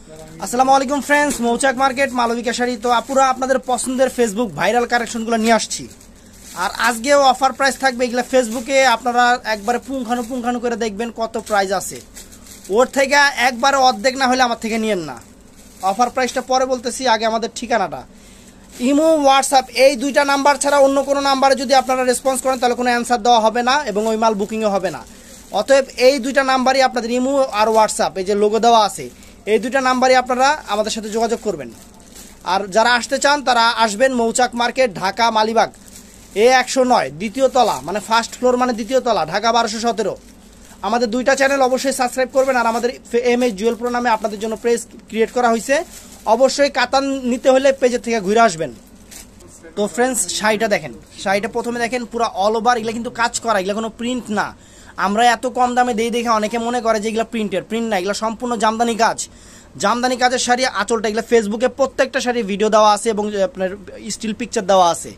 আসসালামু আলাইকুম ফ্রেন্ডস, মৌচাক মার্কেট মালবিকা শাড়ি। তো আপুরা আপনাদের পছন্দের ফেসবুক ভাইরাল কালেকশনগুলো নিয়ে আসছি। আর আজকেও অফার প্রাইস থাকবে। এগুলো ফেসবুকে আপনারা একবারে পুঙ্খানু করে দেখবেন কত প্রাইস আছে। ওর থেকে একবারে অর্ধেক না হলে আমার থেকে নিয়েন না। অফার প্রাইসটা পরে বলতেছি, আগে আমাদের ঠিকানাটা। ইমো, হোয়াটসঅ্যাপ এই দুইটা নাম্বার ছাড়া অন্য কোনো নাম্বারে যদি আপনারা রেসপন্স করেন তাহলে কোনো অ্যান্সার দেওয়া হবে না এবং ওই মাল বুকিংও হবে না। অতএব এই দুইটা নাম্বারই আপনাদের, ইমো আর হোয়াটসঅ্যাপ, এই যে লোগো দেওয়া আছে, এই দুইটা নাম্বারই আপনারা আমাদের সাথে যোগাযোগ করবেন। আর যারা আসতে চান তারা আসবেন মৌচাক মার্কেট, ঢাকা মালিবাগ, A109 দ্বিতীয় তলা, মানে ফার্স্ট ফ্লোর মানে দ্বিতীয় তলা, ঢাকা 1217। আমাদের দুইটা চ্যানেল অবশ্যই সাবস্ক্রাইব করবেন। আর আমাদের MH জুয়েল প্রো নামে আপনাদের জন্য পেজ ক্রিয়েট করা হয়েছে। অবশ্যই কাতান নিতে হলে পেজের থেকে ঘুরে আসবেন। তো ফ্রেন্ডস, শাড়িটা দেখেন। শাড়িটা প্রথমে দেখেন পুরো অল ওভার, এগুলো কিন্তু কাজ করা, এগুলো কোনো প্রিন্ট না। আমরা এত কম দামে দিয়ে দেখে অনেকে মনে করে যে এগুলো প্রিন্ট না, এগুলো সম্পূর্ণ জামদানি কাজ। জামদানি কাজের শাড়ি, আঁচলটা, এগুলো ফেসবুকে প্রত্যেকটা শাড়ি ভিডিও দেওয়া আছে এবং আপনার স্টিল পিকচার দেওয়া আছে।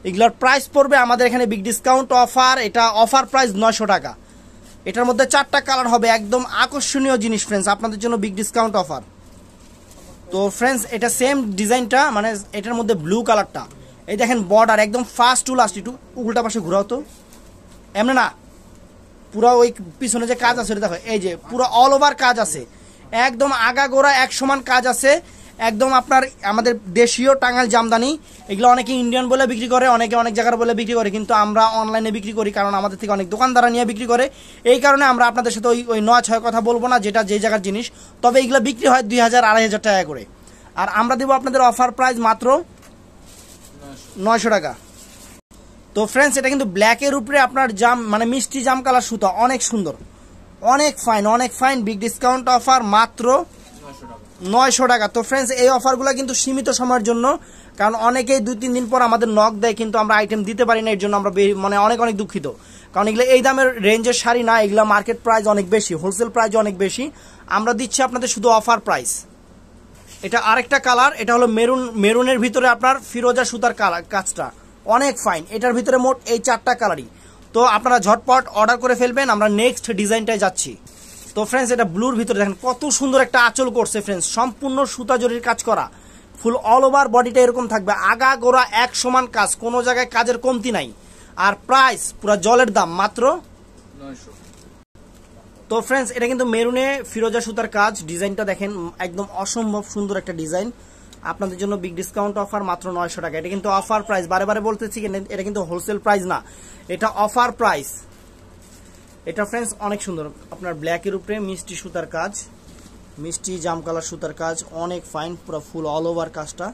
এগুলোর প্রাইস পড়বে আমাদের এখানে বিগ ডিসকাউন্ট অফার। এটা অফার প্রাইস 900 টাকা। এটার মধ্যে 4টা কালার হবে, একদম আকর্ষণীয় জিনিস ফ্রেন্ডস, আপনাদের জন্য বিগ ডিসকাউন্ট অফার। তো ফ্রেন্ডস, এটা সেম ডিজাইনটা, মানে এটার মধ্যে ব্লু কালারটা, এই দেখেন বর্ডার একদম ফার্স্ট টু লাস্ট। একটু উল্টা পাশে ঘুরাও তো, এমনি না, পুরো ওই পিছনে যে কাজ আছে দেখো, এই যে পুরো অল ওভার কাজ আছে, একদম আগাগোড়া এক সমান কাজ আছে। একদম আপনার আমাদের দেশীয় টাঙ্গাইল জামদানি। এগুলো অনেকে ইন্ডিয়ান বলে বিক্রি করে, অনেকে অনেক জায়গার বলে বিক্রি করে, কিন্তু আমরা অনলাইনে বিক্রি করি, কারণ আমাদের থেকে অনেক দোকানদাররা নিয়ে বিক্রি করে। এই কারণে আমরা আপনাদের সাথে ওই 9-6 কথা বলবো না, যেটা যে জায়গার জিনিস। তবে এগুলো বিক্রি হয় 2000-2500 টাকা করে। আর আমরা দেবো আপনাদের অফার প্রাইস মাত্র 900 টাকা। তো ফ্রেন্ডস, এটা কিন্তু ব্ল্যাকের উপরে আপনার জাম, মানে মিষ্টি জাম কালার সুতা, অনেক সুন্দর, অনেক ফাইন। বিগ ডিসকাউন্ট অফার মাত্র 900 টাকা। তো ফ্রেন্ডস, এই অফারগুলো কিন্তু সীমিত সময়ের জন্য, কারণ অনেকেই 2-3 দিন পর আমাদের নক দেয়, কিন্তু আমরা আইটেম দিতে পারি না। এর জন্য আমরা মানে অনেক দুঃখিত, কারণ এগুলো এই দামের রেঞ্জের শাড়ি না, এগুলো মার্কেট প্রাইস অনেক বেশি, হোলসেল প্রাইস অনেক বেশি। আমরা দিচ্ছি আপনাদের শুধু অফার প্রাইস। এটা আরেকটা কালার, এটা হলো মেরুনের ভিতরে আপনার ফিরোজা সুতার কাজটা অনেক ফাইন। এটার ভিতরে মোট এই 4টা কালারই। তো আপনারা ঝটপট অর্ডার করে ফেলবেন, আমরা নেক্সট ডিজাইনটায় যাচ্ছি। তো ফ্রেন্ডস, এটা ব্লুর ভিতরে দেখেন কত সুন্দর একটা আঁচল করছে ফ্রেন্ডস, সম্পূর্ণ সুতা জরির কাজ করা, ফুল অল ওভার বডিটা এরকম থাকবে, আগা গোড়া এক সমান কাজ, কোনো জায়গায় কাজের কমতি নাই। আর প্রাইস পুরো জলের দাম, মাত্র 900। তো ফ্রেন্ডস, এটা কিন্তু মেরুনে ফিরোজা সুতার কাজ, ডিজাইনটা দেখেন একদম অসম্ভব সুন্দর একটা ডিজাইন। আপনাদের জন্য বিগ ডিসকাউন্ট অফার মাত্র 900 টাকা। এটা কিন্তু অফার প্রাইস, বারে বলতেছি, এটা কিন্তু হোলসেল প্রাইস না, এটা অফার প্রাইস। এটা ফ্রেন্ডস অনেক সুন্দর, আপনার ব্ল্যাকের উপরে মিষ্টি সুতার কাজ, মিষ্টি জাম কালার সুতার কাজ, অনেক ফাইন, পুরো ফুল অল ওভার কাজটা,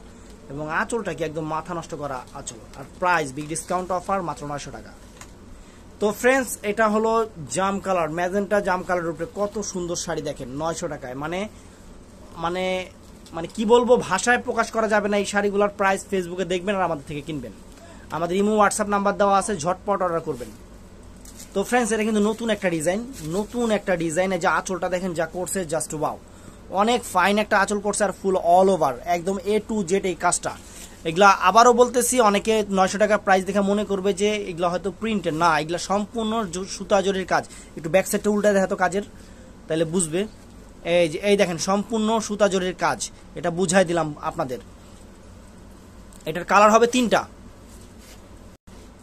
এবং আঁচলটা কি একদম মাথা নষ্ট করা আঁচল। আর প্রাইস বিগ ডিসকাউন্ট অফার মাত্র 900 টাকা। তো ফ্রেন্ডস, এটা হলো জাম কালার, ম্যাজেন্টা জাম কালারের উপরে কত সুন্দর শাড়ি দেখেন 900 টাকায়। মানে কি বলবো, ভাষায় প্রকাশ করা যাবে না। এই শাড়িগুলোর প্রাইস ফেসবুকে দেখবেন আর আমাদের থেকে কিনবেন। আমাদের ইমো, হোয়াটসঅ্যাপ নাম্বার দেওয়া আছে, ঝটপট অর্ডার করবেন। তো ফ্রেন্ডস, এটা কিন্তু নতুন একটা ডিজাইন, যে আঁচলটা দেখেন যা করছে, জাস্ট ওয়াও, অনেক ফাইন একটা আঁচল করছে, আর ফুল অল ওভার একদম A to Z এই কাজটা। এগুলা আবারও বলতেছি, অনেকে 900 টাকা প্রাইস দেখে মনে করবে যে এগুলো হয়তো প্রিন্টের, না, এগুলো সম্পূর্ণ সুতা জরির কাজ। একটু ব্যাক সাইডটা উল্টা দেখা তো কাজের, তাহলে বুঝবে। এই দেখেন সম্পূর্ণ সুতা জরির কাজ, এটা বুঝাই দিলাম আপনাদের। এটার কালার হবে 3টা।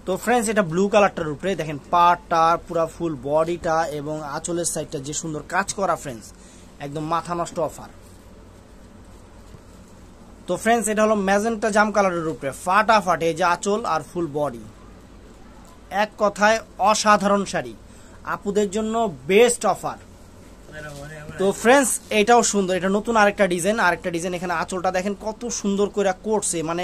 তো ফ্রেন্ডস, এটা ব্লু কালারটার উপরে দেখেন পাটটা, পুরা ফুল বডিটা এবং আঁচলের সাইডটা যে সুন্দর কাজ করা ফ্রেন্ডস, একদম মাথা নষ্ট অফার। তো ফ্রেন্ডস, এটা হলো ম্যাজেন্টা জাম কালারের উপরে ফাটাফাট, এই যে আঁচল আর ফুল বডি, এক কথায় অসাধারণ শাড়ি, আপুদের জন্য বেস্ট অফার। তো ফ্রেন্ডস, এটাও সুন্দর, এটা নতুন আরেকটা ডিজাইন। এখানে আঁচলটা দেখেন কত সুন্দর করে করছে, মানে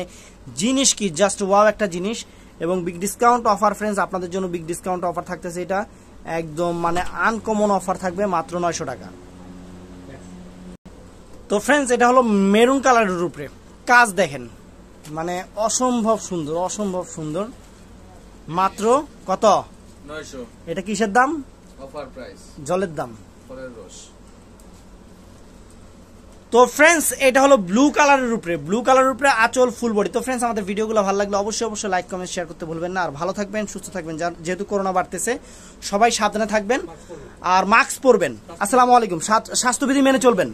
জিনিস কি জাস্ট ওয়াও একটা জিনিস। এবং বিগ ডিসকাউন্ট অফার ফ্রেন্ডস, আপনাদের জন্য বিগ ডিসকাউন্ট অফার থাকতেছে, এটা একদম মানে আনকমন অফার থাকবে, মাত্র 900 টাকা। তো ফ্রেন্ডস, এটা হলো মেরুন কালারের উপরে কাজ দেখেন, মানে অসম্ভব সুন্দর, মাত্র কত? 900। এটা কিসের দাম? অফার প্রাইস, জলের দাম, ফলের রস। তো ফ্রেন্ডস, এটা হলো ব্লু কালারের উপরে আঁচল, ফুল বডি। তো ফ্রেন্ডস, আমাদের ভিডিওগুলো ভালো লাগলে অবশ্যই লাইক, কমেন্ট, শেয়ার করতে ভুলবেন না। আর ভালো থাকবেন, সুস্থ থাকবেন, যেহেতু করোনা বাড়তেছে, সবাই সাবধানে থাকবেন আর মাস্ক পরবেন। আসসালামু আলাইকুম। স্বাস্থ্যবিধি মেনে চলবেন।